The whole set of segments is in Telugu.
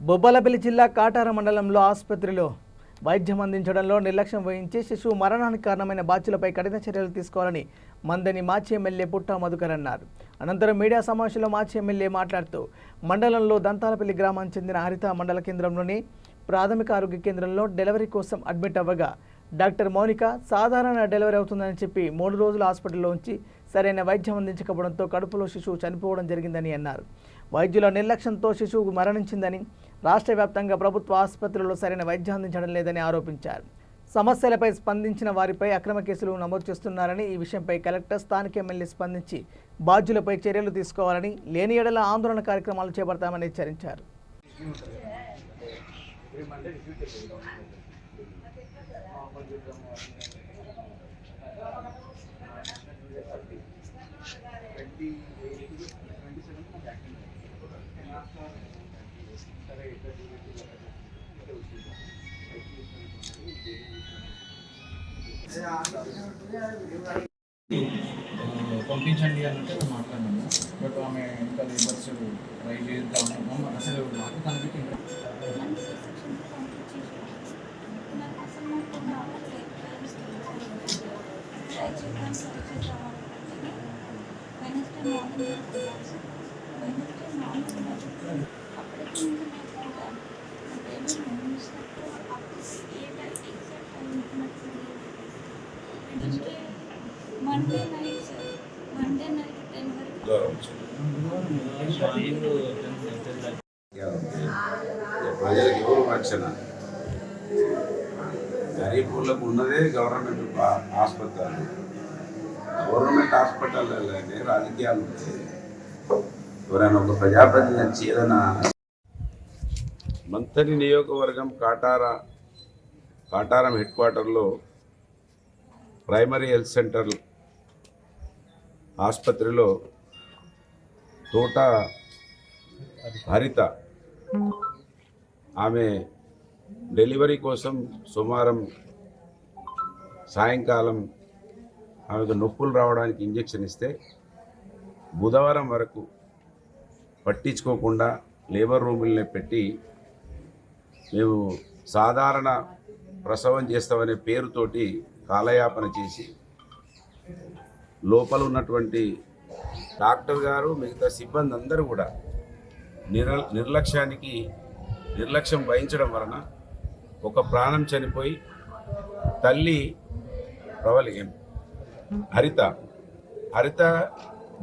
బొబ్బలపల్లి జిల్లా కాటార మండలంలో ఆసుపత్రిలో వైద్యం అందించడంలో నిర్లక్ష్యం వహించి శిశువు మరణానికి కారణమైన బాధ్యులపై కఠిన చర్యలు తీసుకోవాలని మందని మాజీ ఎమ్మెల్యే పుట్టా మధుకర్ అన్నారు. అనంతరం మీడియా సమావేశంలో మాజీ ఎమ్మెల్యే మాట్లాడుతూ మండలంలో దంతాలపల్లి గ్రామానికి చెందిన హరిత మండల కేంద్రంలోని ప్రాథమిక ఆరోగ్య కేంద్రంలో డెలివరీ కోసం అడ్మిట్ అవ్వగా డాక్టర్ మౌనిక సాధారణ డెలివరీ అవుతుందని చెప్పి 3 రోజులు హాస్పిటల్లో ఉంచి సరైన వైద్యం అందించకపోవడంతో కడుపులో శిశువు చనిపోవడం జరిగిందని అన్నారు. వైద్యుల నిర్లక్ష్యంతో శిశువు మరణించిందని, రాష్ట్ర వ్యాప్తంగా ప్రభుత్వ ఆసుపత్రుల్లో సరైన వైద్యం అందించడం లేదని ఆరోపించారు. సమస్యలపై స్పందించిన వారిపై అక్రమ కేసులు నమోదు చేస్తున్నారని, ఈ విషయంపై కలెక్టర్, స్థానిక ఎమ్మెల్యే స్పందించి బాధ్యులపై చర్యలు తీసుకోవాలని, లేని ఎడల ఆందోళన కార్యక్రమాలు చేపడతామని హెచ్చరించారు. పంపించండి అంటే మేము మాట్లాడినాము. బట్ ఆమె ఇంకా లేబర్స్ ట్రై చేద్దాము అసలు నాకు కనిపించి Monday night, sir. Monday night 10 ప్రజలకు ఎవరు రక్షణ? గరీబులకు ఉన్నదే గవర్నమెంట్ హాస్పిటల్. గవర్నమెంట్ హాస్పిటల్లోనే రాజకీయాలు ఉంటాయి. ఎవరైనా ఒక ప్రజాప్రతినిధి వచ్చి ఏదైనా మంథని నియోజకవర్గం కాటారం హెడ్ క్వార్టర్లో ప్రైమరీ హెల్త్ సెంటర్ ఆసుపత్రిలో తోట హరిత ఆమె డెలివరీ కోసం సోమవారం సాయంకాలం ఆమెకు నొప్పులు రావడానికి ఇంజెక్షన్ ఇస్తే బుధవారం వరకు పట్టించుకోకుండా లేబర్ రూముల్ని పెట్టి మేము సాధారణ ప్రసవం చేస్తామనే పేరుతోటి కాలయాపన చేసి లోపల ఉన్నటువంటి డాక్టర్ గారు మిగతా సిబ్బంది అందరూ కూడా నిర్లక్ష్యం వహించడం వలన ఒక ప్రాణం చనిపోయి తల్లి హరిత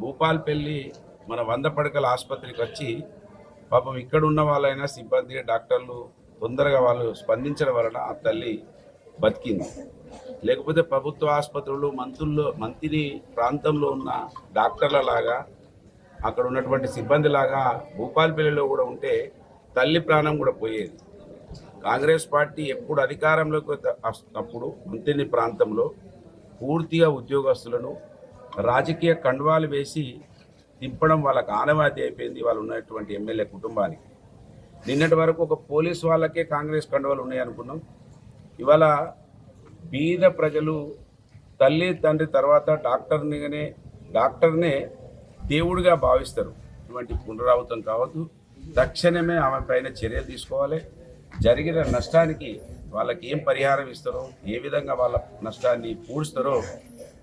భూపాల్పల్లి మన 100 పడకల ఆసుపత్రికి వచ్చి పాపం ఇక్కడ ఉన్న వాళ్ళైనా సిబ్బంది డాక్టర్లు తొందరగా వాళ్ళు స్పందించడం వలన ఆ తల్లి బతికింది. లేకపోతే ప్రభుత్వ ఆసుపత్రులు మంత్రి ప్రాంతంలో ఉన్న డాక్టర్ల లాగా అక్కడ ఉన్నటువంటి సిబ్బంది లాగా భూపాల్పల్లిలో కూడా ఉంటే తల్లి ప్రాణం కూడా పోయేది. కాంగ్రెస్ పార్టీ ఎప్పుడు అధికారంలోకి వస్తున్నప్పుడు మంత్రి ప్రాంతంలో పూర్తిగా ఉద్యోగస్తులను రాజకీయ కండువాలు వేసి తింపడం వాళ్ళకు ఆనవాతి అయిపోయింది వాళ్ళు ఉన్నటువంటి ఎమ్మెల్యే కుటుంబానికి. నిన్నటి వరకు ఒక పోలీసు వాళ్ళకే కాంగ్రెస్ కండువాలు ఉన్నాయి అనుకున్నాం. ఇవాళ బీద ప్రజలు తల్లి తండ్రి తర్వాత డాక్టర్నే దేవుడిగా భావిస్తారు. ఇటువంటి పునరావృతం కావద్దు. తక్షణమే ఆమె పైన చర్యలు తీసుకోవాలి. జరిగిన నష్టానికి వాళ్ళకి ఏం పరిహారం ఇస్తారో, ఏ విధంగా వాళ్ళ నష్టాన్ని పూడుస్తారో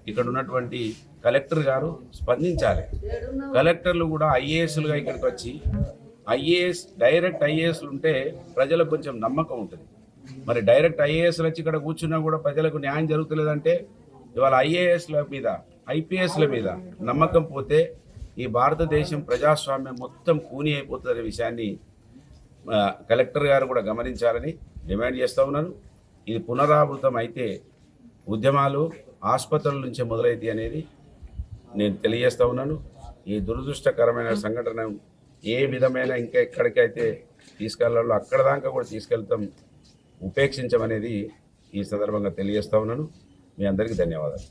ఇక్కడ ఉన్నటువంటి కలెక్టర్ గారు స్పందించాలి. కలెక్టర్లు కూడా ఐఏఎస్లుగా ఇక్కడికి వచ్చి డైరెక్ట్ ఐఏఎస్లు ఉంటే ప్రజలకు కొంచెం నమ్మకం ఉంటుంది. మరి డైరెక్ట్ ఐఏఎస్లు వచ్చి ఇక్కడ కూర్చున్నా కూడా ప్రజలకు న్యాయం జరుగుతలేదంటే ఇవాళ ఐఏఎస్ల మీద ఐపీఎస్ల మీద నమ్మకం పోతే ఈ భారతదేశం ప్రజాస్వామ్యం మొత్తం కూని అయిపోతుందనే విషయాన్ని కలెక్టర్ గారు కూడా గమనించాలని డిమాండ్ చేస్తూ ఉన్నాను. ఇది పునరావృతం అయితే ఉద్యమాలు ఆసుపత్రుల నుంచే మొదలైతాయి అనేది నేను తెలియజేస్తూ ఉన్నాను. ఈ దురదృష్టకరమైన సంఘటన ఏ విధమైన ఇంకా ఎక్కడికైతే తీసుకెళ్లాలో అక్కడ దాకా కూడా తీసుకెళ్తాం, ఉపేక్షించమనేది ఈ సందర్భంగా తెలియజేస్తూ ఉన్నాను. మీ అందరికీ ధన్యవాదాలు.